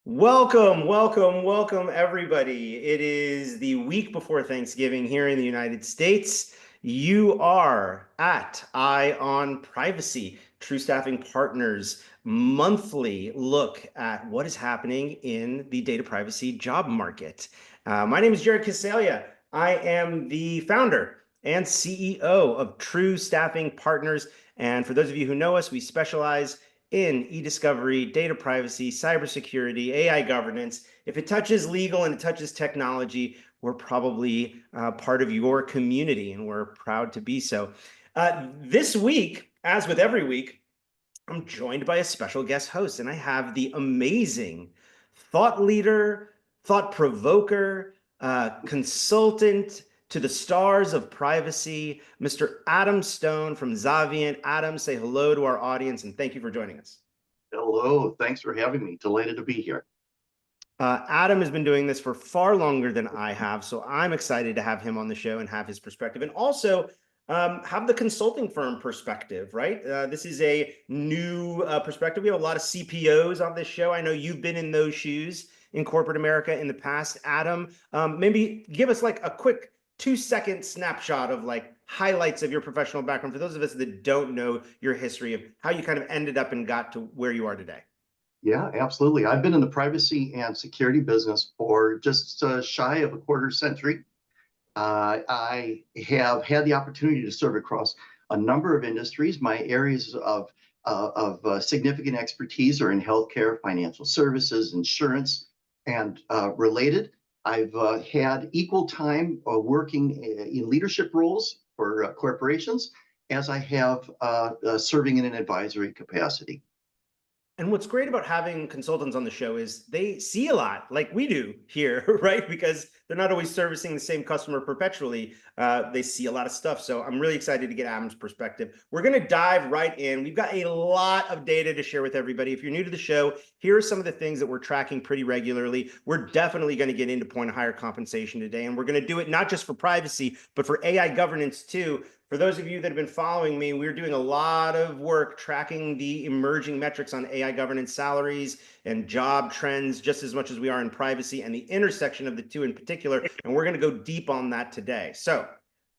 Welcome, welcome, welcome, everybody. It is the week before Thanksgiving here in the United States. You are at Eye on Privacy, TRU Staffing Partners monthly look at what is happening in the data privacy job market. My name is Jared Coseglia. I am the founder and CEO of TRU Staffing Partners. And for those of you who know us, we specialize in e-discovery, data privacy, cybersecurity, AI governance. If it touches legal and it touches technology, we're probably part of your community, and we're proud to be so. This week, as with every week, I'm joined by a special guest host, and I have the amazing thought leader, thought provoker, consultant to the stars of privacy, Mr. Adam Stone from Zaviant. Adam, say hello to our audience, and thank you for joining us. Hello, thanks for having me. Delighted to be here. Adam has been doing this for far longer than I have, so I'm excited to have him on the show and have his perspective, and also have the consulting firm perspective, right? This is a new perspective. We have a lot of CPOs on this show. I know you've been in those shoes in corporate America in the past. Adam, maybe give us like a quick 2-second snapshot of like highlights of your professional background for those of us that don't know your history of how you kind of ended up and got to where you are today. Yeah, absolutely. I've been in the privacy and security business for just shy of a quarter century. I have had the opportunity to serve across a number of industries. My areas of significant expertise are in healthcare, financial services, insurance, and related. I've had equal time working in leadership roles for corporations as I have serving in an advisory capacity. And what's great about having consultants on the show is they see a lot like we do here, right? Because they're not always servicing the same customer perpetually. They see a lot of stuff. So I'm really excited to get Adam's perspective. We're going to dive right in. We've got a lot of data to share with everybody. If you're new to the show, here are some of the things that we're tracking pretty regularly. We're definitely going to get into point of higher compensation today. And we're going to do it not just for privacy, but for AI governance too. For those of you that have been following me, we're doing a lot of work tracking the emerging metrics on AI governance salaries and job trends, just as much as we are in privacy and the intersection of the two in particular. And we're going to go deep on that today. So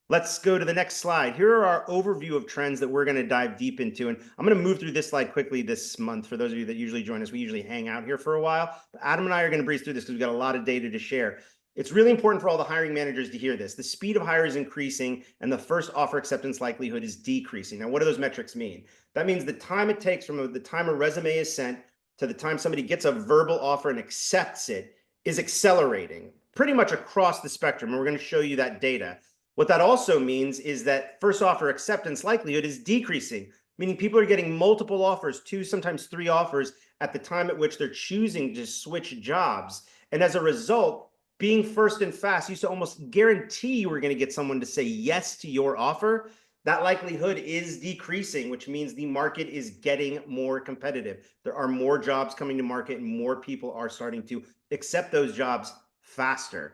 let's go to the next slide. Here are our overview of trends that we're going to dive deep into. And I'm going to move through this slide quickly this month. For those of you that usually join us, we usually hang out here for a while. But Adam and I are going to breeze through this because we've got a lot of data to share. It's really important for all the hiring managers to hear this. The speed of hire is increasing and the first offer acceptance likelihood is decreasing. Now, what do those metrics mean? That means the time it takes from the time a resume is sent to the time somebody gets a verbal offer and accepts it is accelerating pretty much across the spectrum. And we're going to show you that data. What that also means is that first offer acceptance likelihood is decreasing, meaning people are getting multiple offers, 2, sometimes 3 offers at the time at which they're choosing to switch jobs. And as a result, being first and fast used to almost guarantee you were going to get someone to say yes to your offer. That likelihood is decreasing, which means the market is getting more competitive. There are more jobs coming to market and more people are starting to accept those jobs faster.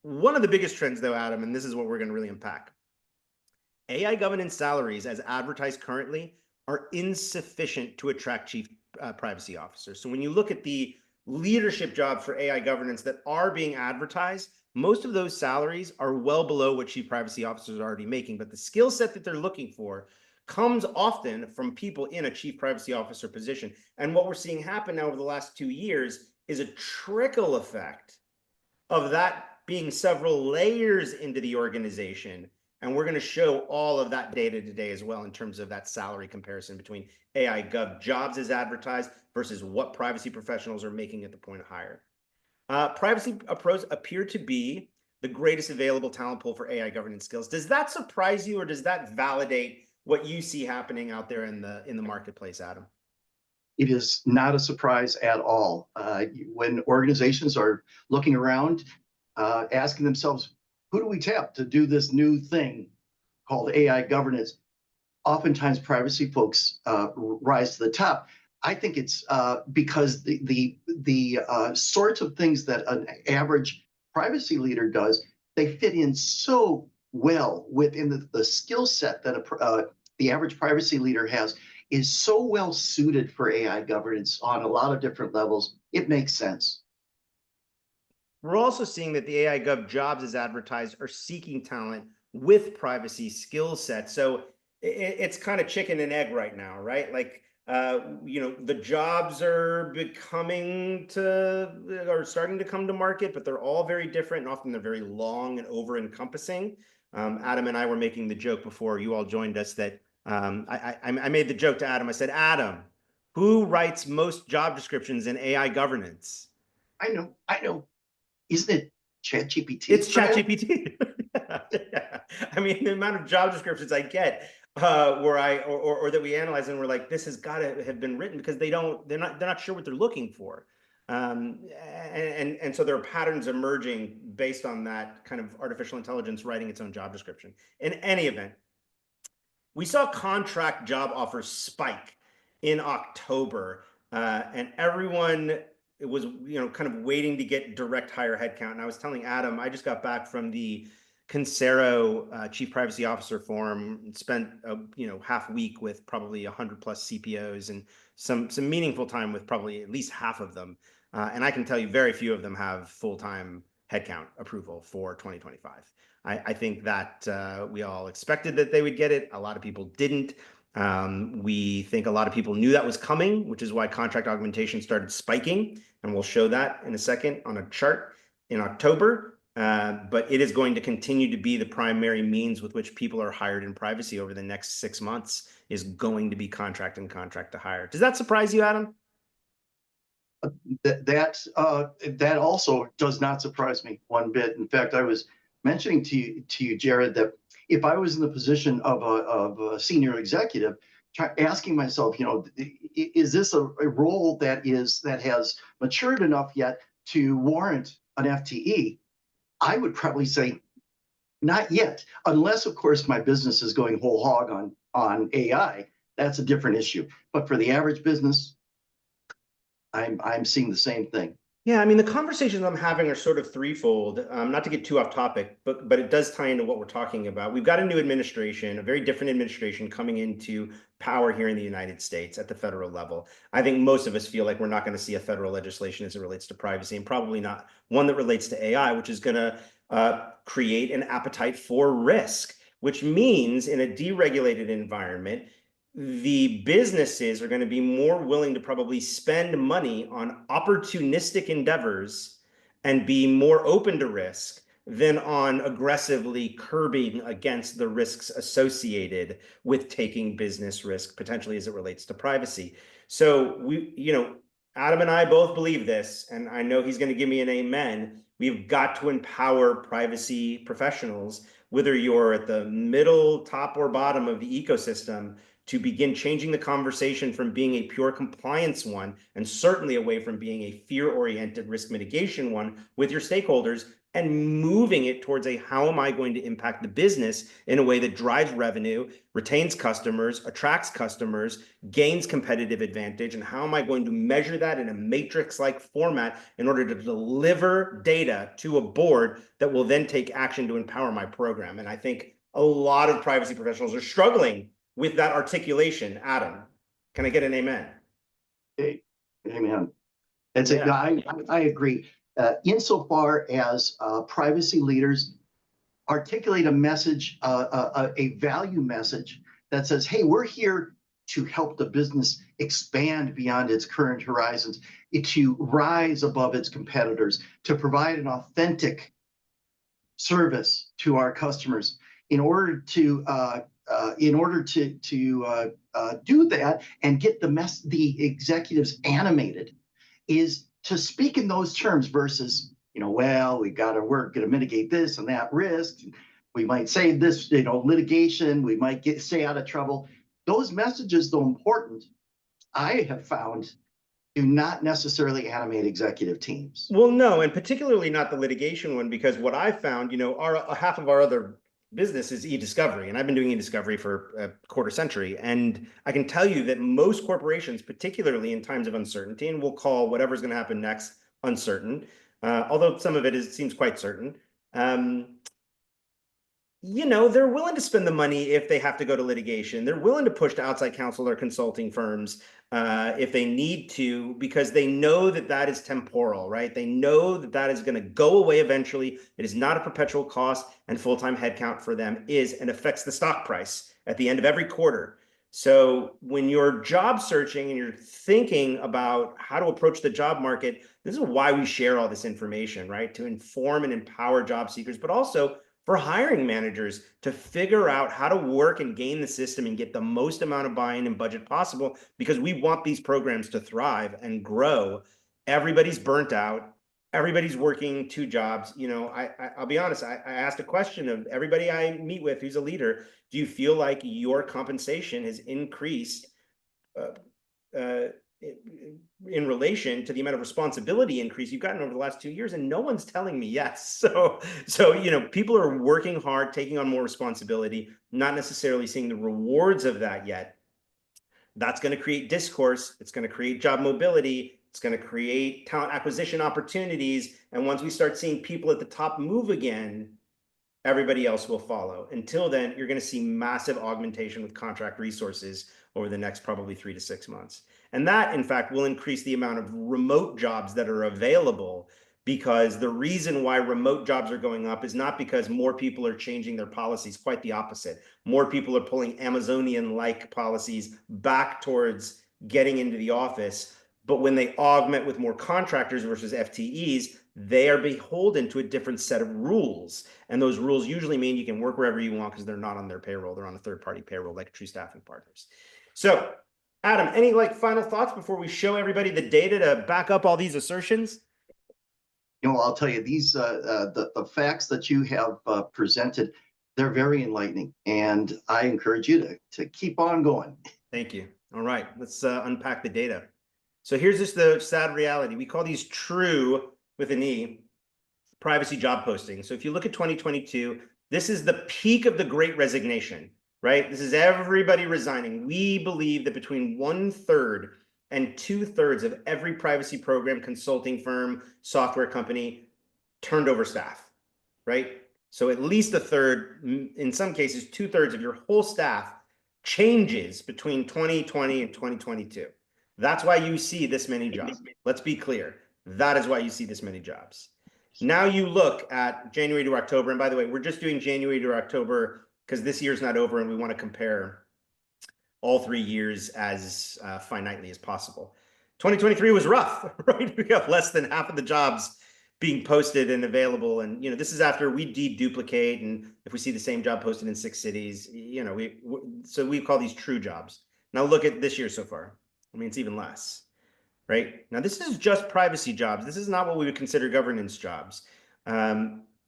One of the biggest trends though, Adam, and this is what we're going to really unpack. AI governance salaries as advertised currently are insufficient to attract chief privacy officers. So when you look at the leadership jobs for AI governance that are being advertised, most of those salaries are well below what chief privacy officers are already making. But the skill set that they're looking for comes often from people in a chief privacy officer position. And what we're seeing happen now over the last 2 years is a trickle effect of that being several layers into the organization. And we're going to show all of that data today as well in terms of that salary comparison between AI gov jobs as advertised versus what privacy professionals are making at the point of hire. Privacy pros appear to be the greatest available talent pool for AI governance skills. Does that surprise you, or does that validate what you see happening out there in the marketplace, Adam? It is not a surprise at all. When organizations are looking around, asking themselves, who do we tap to do this new thing called AI governance? Oftentimes, privacy folks rise to the top. I think it's because the sorts of things that an average privacy leader does, they fit in so well within the skill set that the average privacy leader has is so well suited for AI governance on a lot of different levels. It makes sense. We're also seeing that the AI Gov jobs as advertised are seeking talent with privacy skill sets. So it's kind of chicken and egg right now, right? Like, the jobs are starting to come to market, but they're all very different, and often they're very long and over encompassing. Adam and I were making the joke before you all joined us that I made the joke to Adam. I said, Adam, who writes most job descriptions in AI governance? I know. Isn't it ChatGPT? It's ChatGPT. Yeah. I mean, the amount of job descriptions I get where or that we analyze and we're like, this has got to have been written because they're not sure what they're looking for. And so there are patterns emerging based on that kind of artificial intelligence writing its own job description. In any event, we saw contract job offers spike in October, and everyone was kind of waiting to get direct hire headcount. And I was telling Adam, I just got back from the Concero Chief Privacy Officer Forum, and spent a half week with probably 100 plus CPOs and some meaningful time with probably at least half of them. And I can tell you very few of them have full-time headcount approval for 2025. I think that we all expected that they would get it. A lot of people didn't. We think a lot of people knew that was coming, which is why contract augmentation started spiking. And we'll show that in a second on a chart in October. But it is going to continue to be the primary means with which people are hired in privacy over the next 6 months, is going to be contract and contract to hire. Does that surprise you, Adam? That also does not surprise me one bit. In fact, I was mentioning to you, Jared, that if I was in the position of a senior executive, asking myself, is this a role that has matured enough yet to warrant an FTE? I would probably say not yet, unless, of course, my business is going whole hog on AI. That's a different issue. But for the average business, I'm seeing the same thing. Yeah, I mean, the conversations I'm having are sort of threefold. Not to get too off topic, but it does tie into what we're talking about. We've got a new administration, a very different administration coming into power here in the United States at the federal level. I think most of us feel like we're not going to see a federal legislation as it relates to privacy, and probably not one that relates to AI, which is going to create an appetite for risk, which means in a deregulated environment, the businesses are going to be more willing to probably spend money on opportunistic endeavors and be more open to risk than on aggressively curbing against the risks associated with taking business risk, potentially as it relates to privacy. So Adam and I both believe this, and I know he's going to give me an amen. We've got to empower privacy professionals, whether you're at the middle, top, or bottom of the ecosystem, to begin changing the conversation from being a pure compliance one, and certainly away from being a fear-oriented risk mitigation one with your stakeholders, and moving it towards a how am I going to impact the business in a way that drives revenue, retains customers, attracts customers, gains competitive advantage, and how am I going to measure that in a matrix-like format in order to deliver data to a board that will then take action to empower my program. And I think a lot of privacy professionals are struggling with that articulation. Adam, can I get an amen? Hey, amen. I agree. Insofar as privacy leaders articulate a message, a value message that says, hey, we're here to help the business expand beyond its current horizons, to rise above its competitors, to provide an authentic service to our customers. In order to do that and get the executives animated, is to speak in those terms versus, well, we got to work to mitigate this and that risk. We might save this, litigation. We might stay out of trouble. Those messages, though important, I have found, do not necessarily animate executive teams. Well, no, and particularly not the litigation one, because what I found, half of our other business is e-discovery, and I've been doing e-discovery for a quarter century, and I can tell you that most corporations, particularly in times of uncertainty, and we'll call whatever's going to happen next uncertain, although some of it seems quite certain, they're willing to spend the money if they have to go to litigation. They're willing to push to outside counsel or consulting firms if they need to, because they know that that is temporal, right? They know that that is going to go away eventually. It is not a perpetual cost, and full-time headcount for them is and affects the stock price at the end of every quarter. So when you're job searching and you're thinking about how to approach the job market, this is why we share all this information, right? To inform and empower job seekers, but also for hiring managers to figure out how to work and game the system and get the most amount of buy-in and budget possible, because we want these programs to thrive and grow. Everybody's burnt out. Everybody's working two jobs. I'll be honest. I asked a question of everybody I meet with who's a leader. Do you feel like your compensation has increased uh, in relation to the amount of responsibility increase you've gotten over the last 2 years? And no one's telling me yes. So people are working hard, taking on more responsibility, not necessarily seeing the rewards of that yet. That's going to create discourse. It's going to create job mobility. It's going to create talent acquisition opportunities. And once we start seeing people at the top move again, everybody else will follow. Until then, you're going to see massive augmentation with contract resources over the next probably 3 to 6 months. And that, in fact, will increase the amount of remote jobs that are available, because the reason why remote jobs are going up is not because more people are changing their policies, quite the opposite. More people are pulling Amazonian-like policies back towards getting into the office. But when they augment with more contractors versus FTEs, they are beholden to a different set of rules. And those rules usually mean you can work wherever you want because they're not on their payroll. They're on a third-party payroll like TRU Staffing Partners. So, Adam, any final thoughts before we show everybody the data to back up all these assertions? I'll tell you, these the facts that you have presented, they're very enlightening, and I encourage you to keep on going. Thank you. All right, let's unpack the data. So here's just the sad reality. We call these TRU with an E, privacy job postings. So if you look at 2022, this is the peak of the Great Resignation, right? This is everybody resigning. We believe that between 1/3 and 2/3 of every privacy program, consulting firm, software company turned over staff, right? So at least a third, in some cases, 2/3 of your whole staff changes between 2020 and 2022. That's why you see this many jobs. Let's be clear. That is why you see this many jobs. Now you look at January to October, and by the way, we're just doing January to October because this year's not over and we want to compare all 3 years as finitely as possible. 2023 was rough, right? We have less than half of the jobs being posted and available. And, this is after we deduplicate. And if we see the same job posted in 6 cities, so we call these true jobs. Now look at this year so far. I mean, it's even less, right? Now, this is just privacy jobs. This is not what we would consider governance jobs.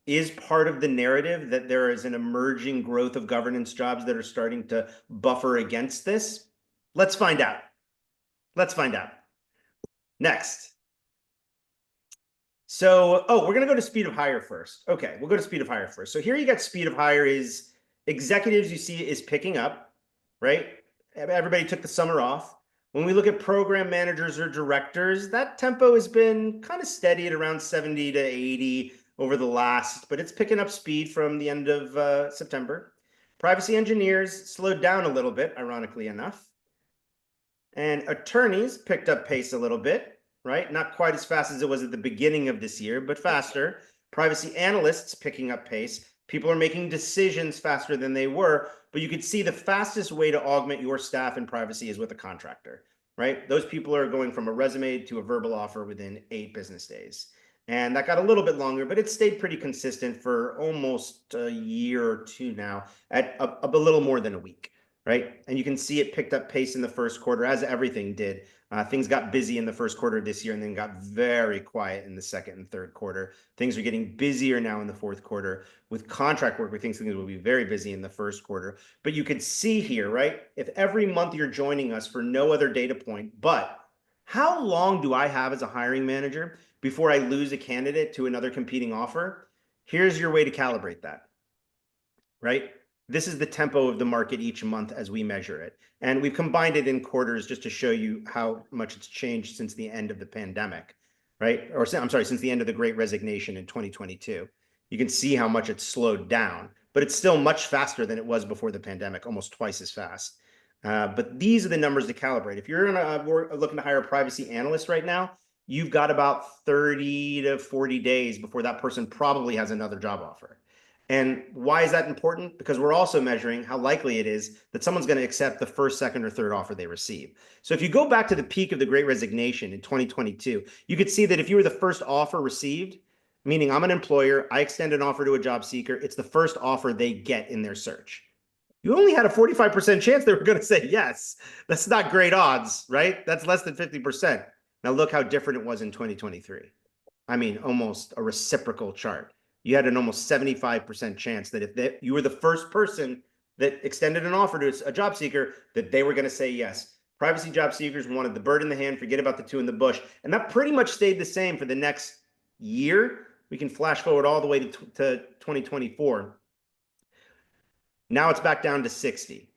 Is part of the narrative that there is an emerging growth of governance jobs that are starting to buffer against this? Let's find out. Let's find out. Next. So, we're going to go to speed of hire first. Okay, we'll go to speed of hire first. So here you got speed of hire is executives, you see is picking up, right? Everybody took the summer off. When we look at program managers or directors, that tempo has been kind of steady at around 70 to 80 over the last, but it's picking up speed from the end of September. Privacy engineers slowed down a little bit, ironically enough. And attorneys picked up pace a little bit, right? Not quite as fast as it was at the beginning of this year, but faster. Privacy analysts picking up pace. People are making decisions faster than they were, but you could see the fastest way to augment your staff in privacy is with a contractor, right? Those people are going from a resume to a verbal offer within 8 business days. And that got a little bit longer, but it stayed pretty consistent for almost a year or two now at a little more than a week, right? And you can see it picked up pace in the first quarter, as everything did. Things got busy in the first quarter of this year and then got very quiet in the second and third quarter. Things are getting busier now in the fourth quarter. With contract work, we think things will be very busy in the first quarter. But you could see here, right? If every month you're joining us for no other data point, but how long do I have as a hiring manager before I lose a candidate to another competing offer? Here's your way to calibrate that, right? This is the tempo of the market each month as we measure it. And we've combined it in quarters just to show you how much it's changed since the end of the pandemic, right? Or I'm sorry, since the end of the Great Resignation in 2022. You can see how much it's slowed down. but it's still much faster than it was before the pandemic, almost twice as fast. But these are the numbers to calibrate. If you're looking to hire a privacy analyst right now, you've got about 30 to 40 days before that person probably has another job offer. And why is that important? Because we're also measuring how likely it is that someone's going to accept the first, second, or third offer they receive. So if you go back to the peak of the Great Resignation in 2022, you could see that if you were the first offer received, meaning I'm an employer, I extend an offer to a job seeker, it's the first offer they get in their search. You only had a 45% chance they were going to say yes. That's not great odds, right? That's less than 50%. Now look how different it was in 2023. I mean, almost a reciprocal chart. You had an almost 75% chance that if you were the first person that extended an offer to a job seeker, that they were going to say yes. Privacy job seekers wanted the bird in the hand, forget about the two in the bush. And that pretty much stayed the same for the next year. We can flash forward all the way to 2024. Now it's back down to 60.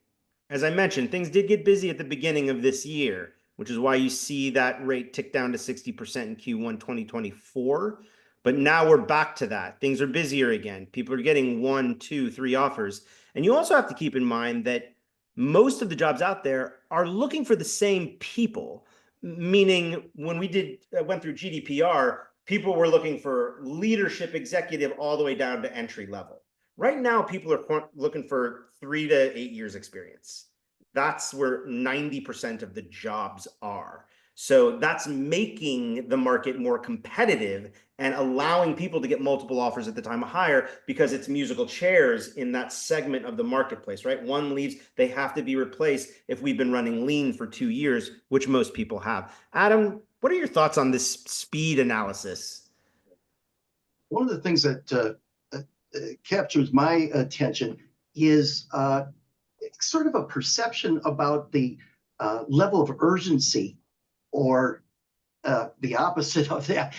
As I mentioned, things did get busy at the beginning of this year, which is why you see that rate tick down to 60% in Q1 2024. But now we're back to that. Things are busier again. People are getting 1, 2, 3 offers. And you also have to keep in mind that most of the jobs out there are looking for the same people, meaning when we went through GDPR, people were looking for leadership executive all the way down to entry level. Right now, people are looking for 3 to 8 years experience. That's where 90% of the jobs are. So that's making the market more competitive and allowing people to get multiple offers at the time of hire because it's musical chairs in that segment of the marketplace, right? One leaves, they have to be replaced if we've been running lean for 2 years, which most people have. Adam, what are your thoughts on this speed analysis? One of the things that captures my attention is sort of a perception about the level of urgency, or the opposite of that.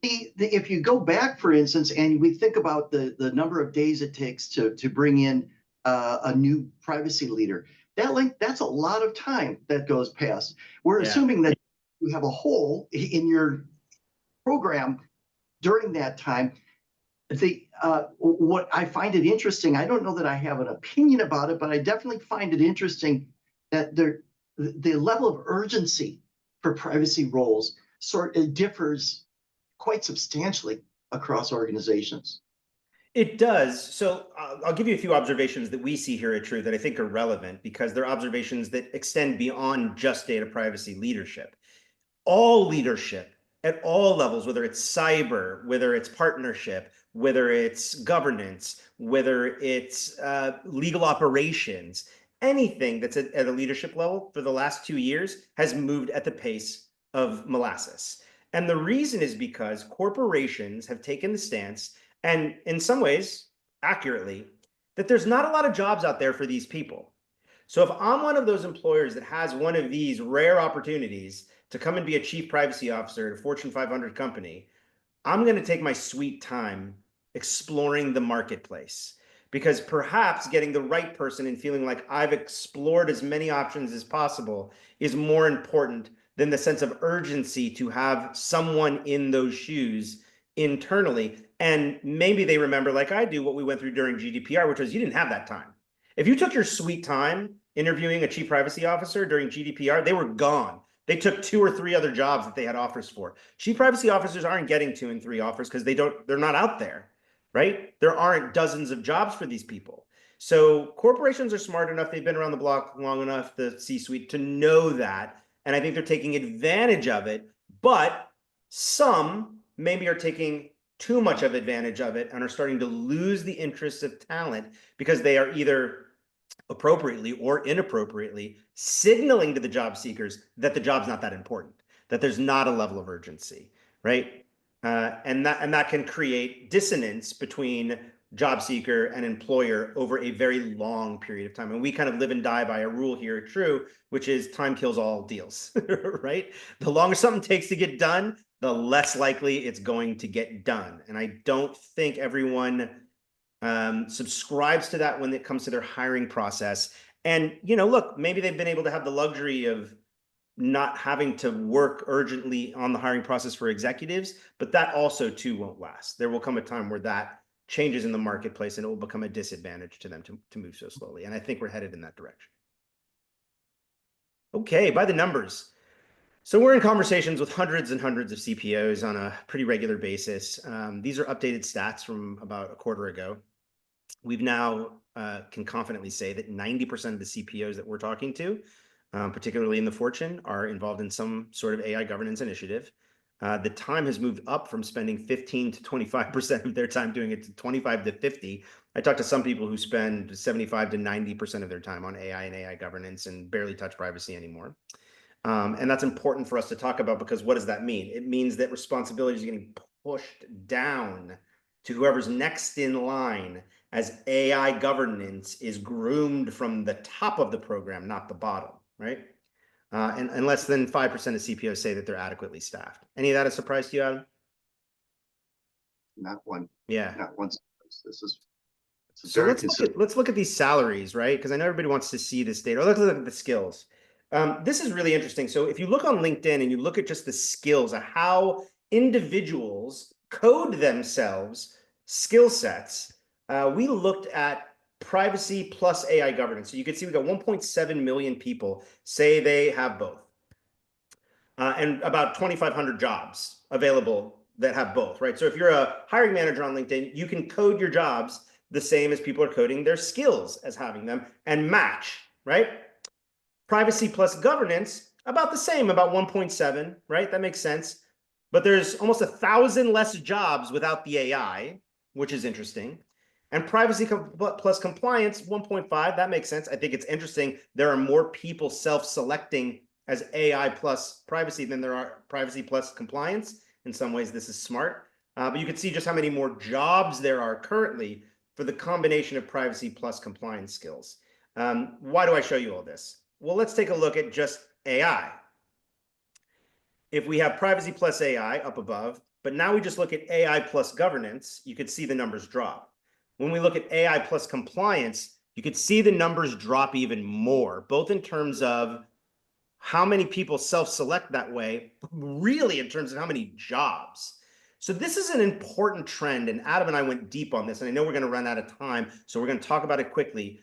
If you go back, for instance, and we think about the number of days it takes to bring in a new privacy leader, that's a lot of time that goes past. We're assuming that you have a hole in your program during that time. What I find it interesting, I don't know that I have an opinion about it, but I definitely find it interesting that the level of urgency for privacy roles differs quite substantially across organizations. It does. So I'll give you a few observations that we see here at TRU that I think are relevant because they're observations that extend beyond just data privacy leadership. All leadership at all levels, whether it's cyber, whether it's partnership, whether it's governance, whether it's legal operations, anything that's at a leadership level for the last 2 years has moved at the pace of molasses. And the reason is because corporations have taken the stance, and in some ways, accurately, that there's not a lot of jobs out there for these people. So if I'm one of those employers that has one of these rare opportunities to come and be a chief privacy officer at a Fortune 500 company, I'm going to take my sweet time exploring the marketplace, because perhaps getting the right person and feeling like I've explored as many options as possible is more important than the sense of urgency to have someone in those shoes internally. And maybe they remember, like I do, what we went through during GDPR, which was you didn't have that time. If you took your sweet time interviewing a chief privacy officer during GDPR, they were gone. They took 2 or 3 other jobs that they had offers for. Chief privacy officers aren't getting 2 and 3 offers because they're not out there, right? There aren't dozens of jobs for these people. So corporations are smart enough, they've been around the block long enough, the C-suite, to know that. And I think they're taking advantage of it. But some maybe are taking too much of advantage of it and are starting to lose the interest of talent because they are either appropriately or inappropriately signaling to the job seekers that the job's not that important, that there's not a level of urgency, right? And that can create dissonance between job seeker and employer over a very long period of time. And we kind of live and die by a rule here at TRU, which is time kills all deals, right? The longer something takes to get done, the less likely it's going to get done. And I don't think everyone subscribes to that when it comes to their hiring process. And, look, maybe they've been able to have the luxury of not having to work urgently on the hiring process for executives, but that also too won't last. There will come a time where that changes in the marketplace, and it will become a disadvantage to them to move so slowly. And I think we're headed in that direction. Okay, by the numbers. So we're in conversations with hundreds and hundreds of CPOs on a pretty regular basis. These are updated stats from about a quarter ago. We've now can confidently say that 90% of the CPOs that we're talking to, particularly in the Fortune, are involved in some sort of AI governance initiative. The time has moved up from spending 15 to 25% of their time doing it to 25 to 50. I talked to some people who spend 75 to 90% of their time on AI and AI governance and barely touch privacy anymore. And that's important for us to talk about, because what does that mean? It means that responsibility is getting pushed down to whoever's next in line as AI governance is groomed from the top of the program, not the bottom, right? And less than 5% of CPOs say that they're adequately staffed. Any of that a surprise to you, Adam? Not one. Yeah. Not one. This is So very let's look at these salaries, right? Because I know everybody wants to see this data. Or let's look at the skills. This is really interesting. So if you look on LinkedIn and you look at just the skills of how individuals code themselves skill sets, we looked at privacy plus AI governance. So you can see we got 1.7 million people say they have both. And about 2,500 jobs available that have both, right? So if you're a hiring manager on LinkedIn, you can code your jobs the same as people are coding their skills as having them and match, right? Privacy plus governance, about the same, about 1.7, right? That makes sense. But there's almost 1,000 less jobs without the AI, which is interesting. And privacy plus compliance, 1.5, that makes sense. I think it's interesting. There are more people self-selecting as AI plus privacy than there are privacy plus compliance. In some ways, this is smart. But you can see just how many more jobs there are currently for the combination of privacy plus compliance skills. Why do I show you all this? Well, let's take a look at just AI. If we have privacy plus AI up above, but now we just look at AI plus governance, you could see the numbers drop. When we look at AI plus compliance, you could see the numbers drop even more, both in terms of how many people self-select that way, but really in terms of how many jobs. So this is an important trend, and Adam and I went deep on this, and I know we're going to run out of time, so we're going to talk about it quickly.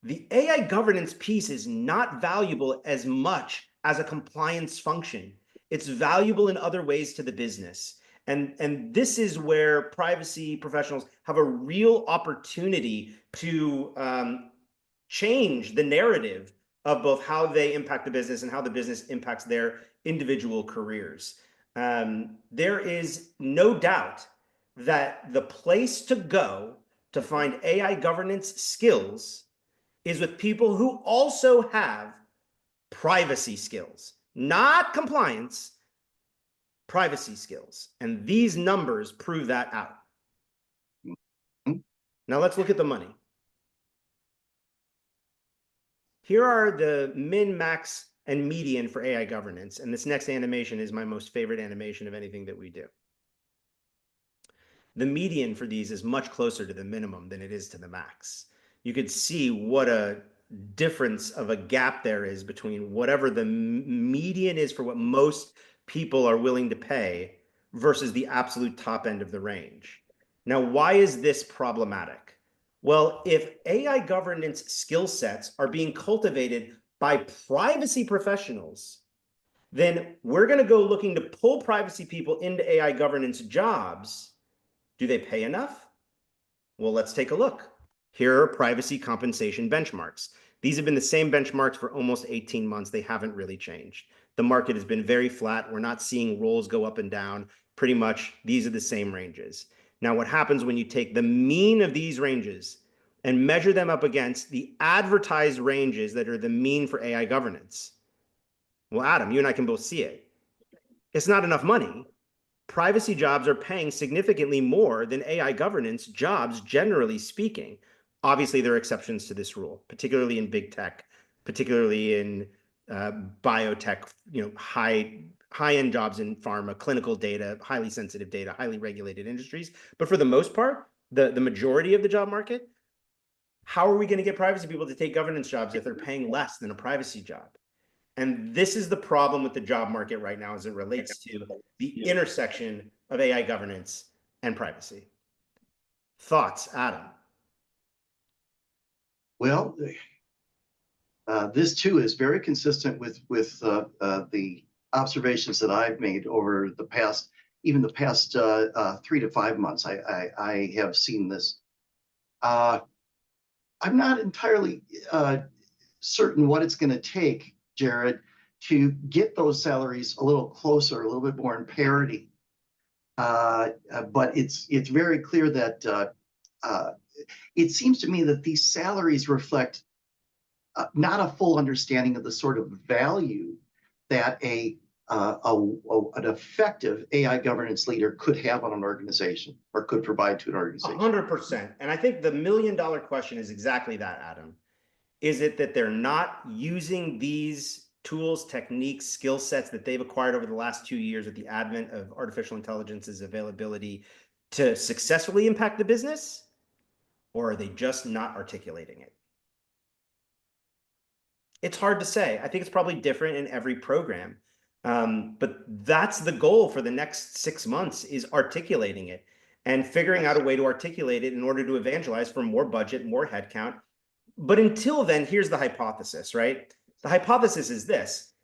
The AI governance piece is not valuable as much as a compliance function. It's valuable in other ways to the business. And this is where privacy professionals have a real opportunity to change the narrative of both how they impact the business and how the business impacts their individual careers. There is no doubt that the place to go to find AI governance skills is with people who also have privacy skills, not compliance, privacy skills. And these numbers prove that out. Now let's look at the money. Here are the min, max, and median for AI governance. And this next animation is my most favorite animation of anything that we do. The median for these is much closer to the minimum than it is to the max. You could see what a difference of a gap there is between whatever the median is for what most people are willing to pay versus the absolute top end of the range. Now, why is this problematic? Well, if AI governance skill sets are being cultivated by privacy professionals, then we're going to go looking to pull privacy people into AI governance jobs. Do they pay enough? Well, let's take a look. Here are privacy compensation benchmarks. These have been the same benchmarks for almost 18 months. They haven't really changed. The market has been very flat. We're not seeing roles go up and down. Pretty much, these are the same ranges. Now, what happens when you take the mean of these ranges and measure them up against the advertised ranges that are the mean for AI governance? Well, Adam, you and I can both see it. It's not enough money. Privacy jobs are paying significantly more than AI governance jobs, generally speaking. Obviously, there are exceptions to this rule, particularly in big tech, particularly in biotech, high-end jobs in pharma, clinical data, highly sensitive data, highly regulated industries. But for the most part, the majority of the job market, how are we going to get privacy people to take governance jobs if they're paying less than a privacy job? And this is the problem with the job market right now as it relates to the intersection of AI governance and privacy. Thoughts, Adam? Well, this too is very consistent with the observations that I've made over the past, even the past 3 to 5 months. I have seen this. Uh, I'm not entirely certain what it's going to take, Jared, to get those salaries a little closer, a little bit more in parity. But it's very clear that it seems to me that these salaries reflect not a full understanding of the sort of value that an effective AI governance leader could have on an organization or could provide to an organization. 100%. And I think the million-dollar question is exactly that, Adam. Is it that they're not using these tools, techniques, skill sets that they've acquired over the last 2 years with the advent of artificial intelligence's availability to successfully impact the business? Or are they just not articulating it? It's hard to say. I think it's probably different in every program. But that's the goal for the next 6 months, is articulating it and figuring out a way to articulate it in order to evangelize for more budget, more headcount. But until then, here's the hypothesis, right? The hypothesis is this: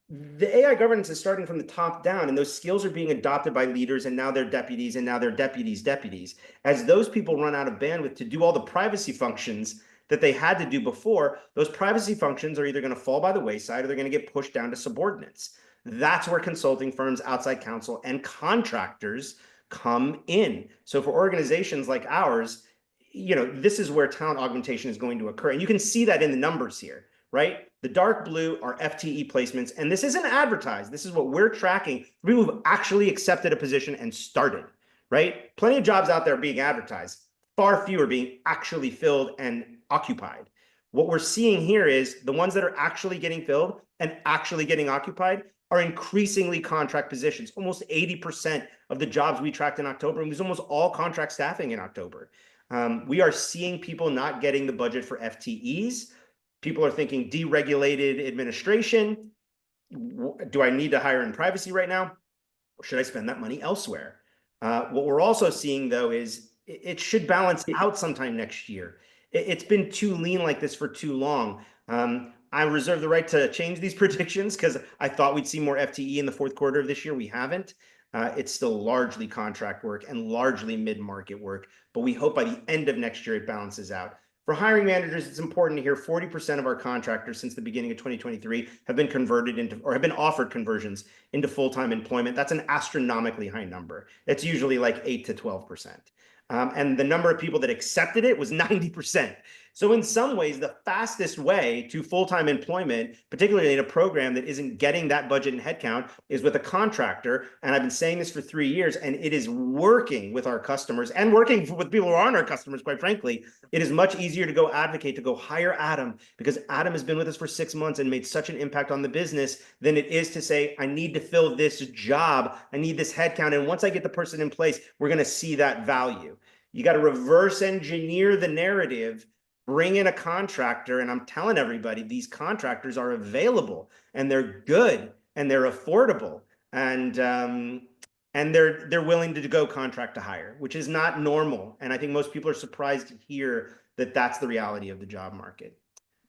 the AI governance is starting from the top down, and those skills are being adopted by leaders, and now they're deputies, and now they're deputies. As those people run out of bandwidth to do all the privacy functions that they had to do before, those privacy functions are either going to fall by the wayside or they're going to get pushed down to subordinates. That's where consulting firms, outside counsel, and contractors come in. So for organizations like ours, this is where talent augmentation is going to occur. And you can see that in the numbers here, right? The dark blue are FTE placements, and this isn't advertised. This is what we're tracking for people who've actually accepted a position and started, right? Plenty of jobs out there being advertised, far fewer being actually filled and occupied. What we're seeing here is the ones that are actually getting filled and actually getting occupied are increasingly contract positions. Almost 80% of the jobs we tracked in October, and it was almost all contract staffing in October. We are seeing people not getting the budget for FTEs. People are thinking deregulated administration. Do I need to hire in privacy right now? Or should I spend that money elsewhere? What we're also seeing, though, is it should balance out sometime next year. It's been too lean like this for too long. I reserve the right to change these predictions because I thought we'd see more FTE in the fourth quarter of this year. We haven't. It's still largely contract work and largely mid-market work, but we hope by the end of next year it balances out. For hiring managers, it's important to hear 40% of our contractors since the beginning of 2023 have been converted into, or have been offered conversions into full-time employment. That's an astronomically high number. It's usually like 8 to 12%. And the number of people that accepted it was 90%. So in some ways, the fastest way to full-time employment, particularly in a program that isn't getting that budget and headcount, is with a contractor. And I've been saying this for 3 years, and it is working with our customers and working with people who aren't our customers, quite frankly. It is much easier to go advocate, to go hire Adam, because Adam has been with us for 6 months and made such an impact on the business, than it is to say, I need to fill this job, I need this headcount. And once I get the person in place, we're going to see that value. You got to reverse engineer the narrative, bring in a contractor. And I'm telling everybody, these contractors are available and they're good and they're affordable. And they're willing to go contract to hire, which is not normal. And I think most people are surprised to hear that that's the reality of the job market.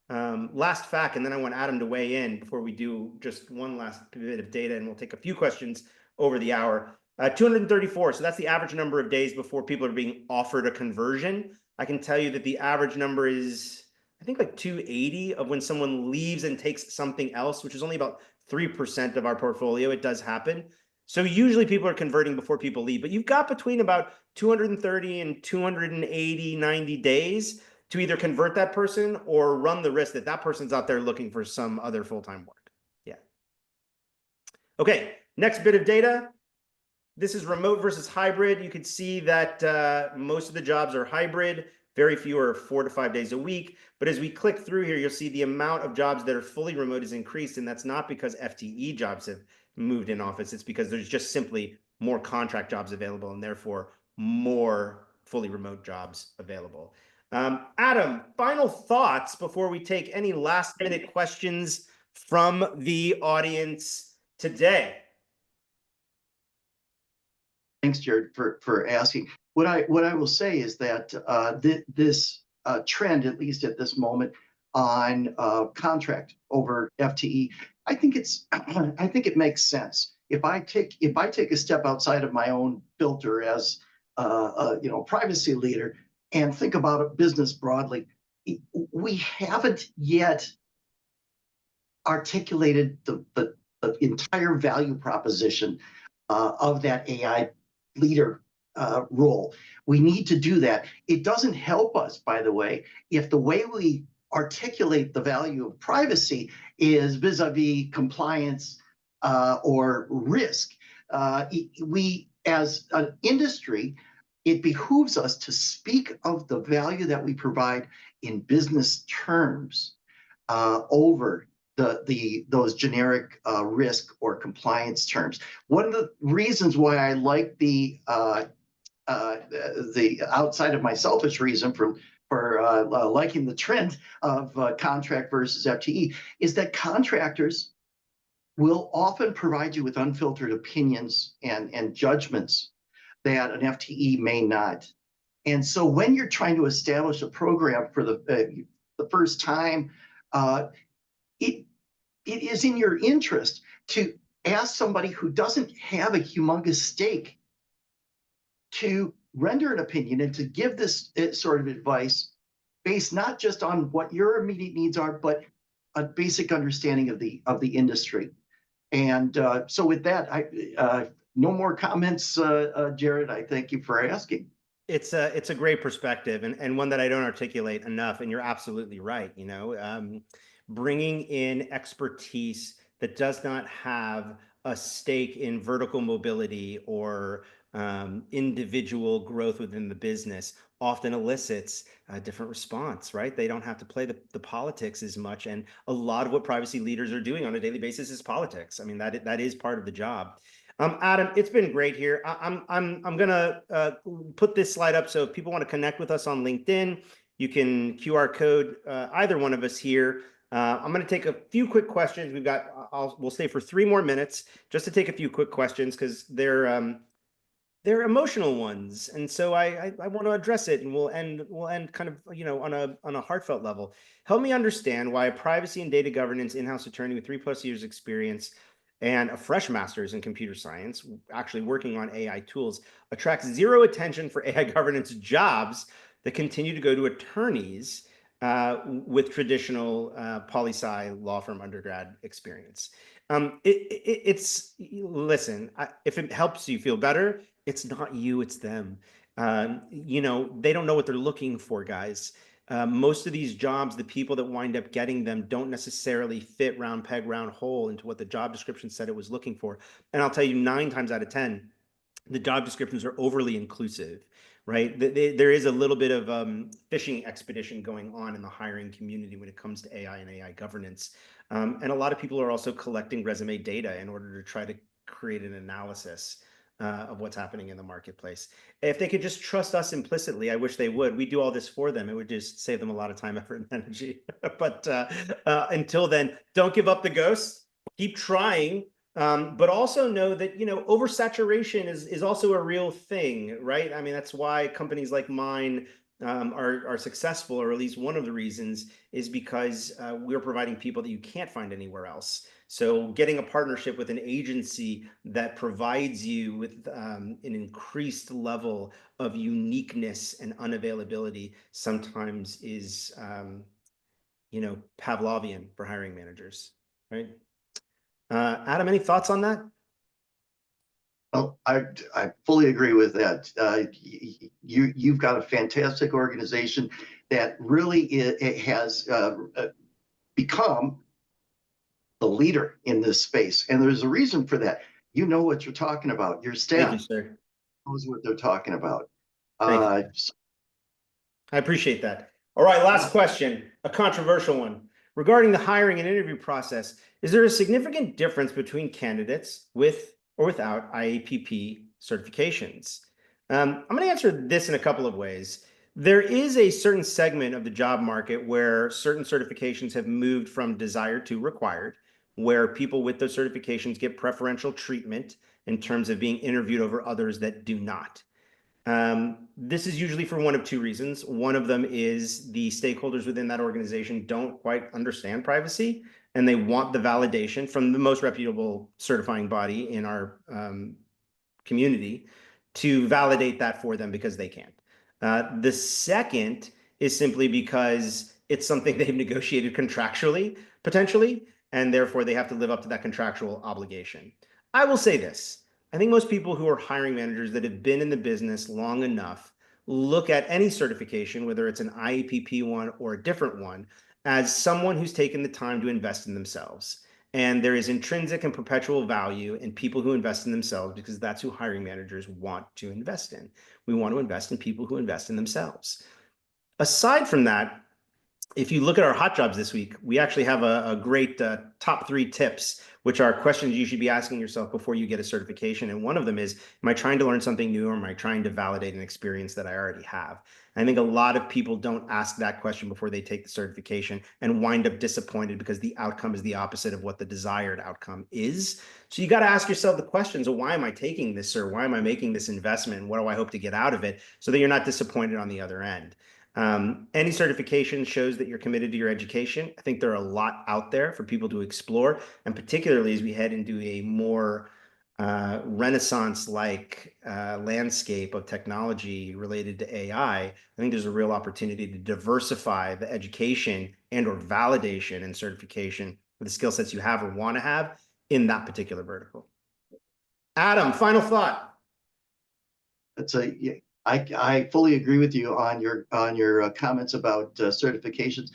Last fact, and then I want Adam to weigh in before we do just one last bit of data, and we'll take a few questions over the hour. 234, so that's the average number of days before people are being offered a conversion. I can tell you that the average number is, I think, like 280 of when someone leaves and takes something else, which is only about 3% of our portfolio. It does happen. So usually people are converting before people leave, but you've got between about 230 and 280, 90 days to either convert that person or run the risk that that person's out there looking for some other full-time work. Yeah. Okay, next bit of data. This is remote versus hybrid. You can see that most of the jobs are hybrid. Very few are 4 to 5 days a week. But as we click through here, you'll see the amount of jobs that are fully remote has increased. And that's not because FTE jobs have moved in office. It's because there's just simply more contract jobs available and therefore more fully remote jobs available. Adam, final thoughts before we take any last minute questions from the audience today. Thanks, Jared, for asking. what I will say is that this trend, at least at this moment, on contract over FTE, I think it's I think it makes sense. If I take a step outside of my own filter as privacy leader and think about a business broadly, we haven't yet articulated the entire value proposition of that AI leader role. We need to do that. It doesn't help us, by the way, if the way we articulate the value of privacy is vis-a-vis compliance or risk. We, as an industry, it behooves us to speak of the value that we provide in business terms over those generic risk or compliance terms. One of the reasons why I like the outside of my selfish reason for liking the trend of contract versus FTE is that contractors will often provide you with unfiltered opinions and judgments that an FTE may not. And so when you're trying to establish a program for the first time, it is in your interest to ask somebody who doesn't have a humongous stake to render an opinion and to give this sort of advice based not just on what your immediate needs are, but a basic understanding of the industry. And so with that, no more comments, Jared. I thank you for asking. It's a great perspective, and one that I don't articulate enough. And you're absolutely right. Bringing in expertise that does not have a stake in vertical mobility or individual growth within the business often elicits a different response, right? They don't have to play the politics as much. And a lot of what privacy leaders are doing on a daily basis is politics. I mean, that is part of the job. Adam, it's been great here. I'm gonna put this slide up, so if people want to connect with us on LinkedIn, you can QR code either one of us here. I'm going to take a few quick questions. We'll stay for 3 more minutes just to take a few quick questions because they're emotional ones, and so I want to address it, and we'll end kind of on a heartfelt level. Help me understand why a privacy and data governance in-house attorney with 3+ years experience and a fresh master's in computer science, actually working on AI tools, attracts zero attention for AI governance jobs that continue to go to attorneys with traditional poli-sci law firm undergrad experience. Listen, if it helps you feel better, it's not you, it's them. They don't know what they're looking for, guys. Most of these jobs, the people that wind up getting them don't necessarily fit round peg, round hole into what the job description said it was looking for. And I'll tell you, 9 times out of 10, the job descriptions are overly inclusive, right? There is a little bit of fishing expedition going on in the hiring community when it comes to AI and AI governance. And a lot of people are also collecting resume data in order to try to create an analysis of what's happening in the marketplace. If they could just trust us implicitly, I wish they would. We do all this for them. It would just save them a lot of time, effort, and energy. But until then, don't give up the ghost. Keep trying. But also know that, oversaturation is also a real thing, right? I mean, that's why companies like mine are successful, or at least one of the reasons is because we're providing people that you can't find anywhere else. So getting a partnership with an agency that provides you with an increased level of uniqueness and unavailability sometimes is, Pavlovian for hiring managers, right? Adam, any thoughts on that? Well, I fully agree with that. You've got a fantastic organization that really it has become the leader in this space, and there's a reason for that. You know what you're talking about. Your Thank you, staff sir. knows what they're talking about. Thank you. I appreciate that. All right, last question, a controversial one. Regarding the hiring and interview process, is there a significant difference between candidates with or without IAPP certifications? I'm going to answer this in a couple of ways. There is a certain segment of the job market where certain certifications have moved from desired to required, where people with those certifications get preferential treatment in terms of being interviewed over others that do not. This is usually for one of two reasons. One of them is the stakeholders within that organization don't quite understand privacy, and they want the validation from the most reputable certifying body in our community to validate that for them because they can't. The second is simply because it's something they've negotiated contractually, potentially, and therefore they have to live up to that contractual obligation. I will say this. I think most people who are hiring managers that have been in the business long enough look at any certification, whether it's an IAPP one or a different one, as someone who's taken the time to invest in themselves. And there is intrinsic and perpetual value in people who invest in themselves because that's who hiring managers want to invest in. We want to invest in people who invest in themselves. Aside from that, if you look at our hot jobs this week, we actually have a great top 3 tips, which are questions you should be asking yourself before you get a certification. And one of them is, am I trying to learn something new, or am I trying to validate an experience that I already have? I think a lot of people don't ask that question before they take the certification and wind up disappointed because the outcome is the opposite of what the desired outcome is. So you got to ask yourself the questions of, why am I taking this, or why am I making this investment? And what do I hope to get out of it, so that you're not disappointed on the other end. Any certification shows that you're committed to your education. I think there are a lot out there for people to explore, and particularly as we head into a more Renaissance-like landscape of technology related to AI. I think there's a real opportunity to diversify the education and or validation and certification for the skill sets you have or want to have in that particular vertical. Adam, final thought. I fully agree with you on your comments about certifications.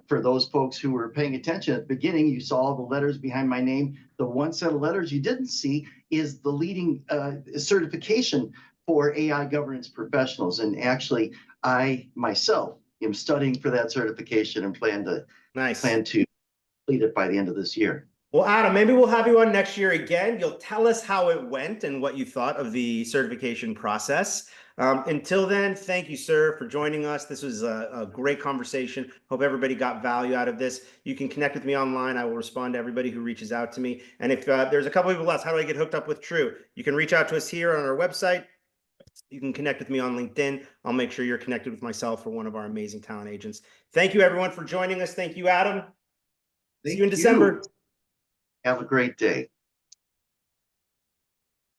For those folks who were paying attention at the beginning, you saw the letters behind my name. The one set of letters you didn't see is the leading certification for AI governance professionals. And actually, I myself am studying for that certification and plan to Nice. complete it by the end of this year. Well, Adam, maybe we'll have you on next year again. You'll tell us how it went and what you thought of the certification process. Until then, thank you, sir, for joining us. This was a great conversation. Hope everybody got value out of this. You can connect with me online. I will respond to everybody who reaches out to me. And if there's a couple people ask, how do I get hooked up with TRU? You can reach out to us here on our website. You can connect with me on LinkedIn. I'll make sure you're connected with myself or one of our amazing talent agents. Thank you, everyone, for joining us. Thank you, Adam. See you in December. Have a great day.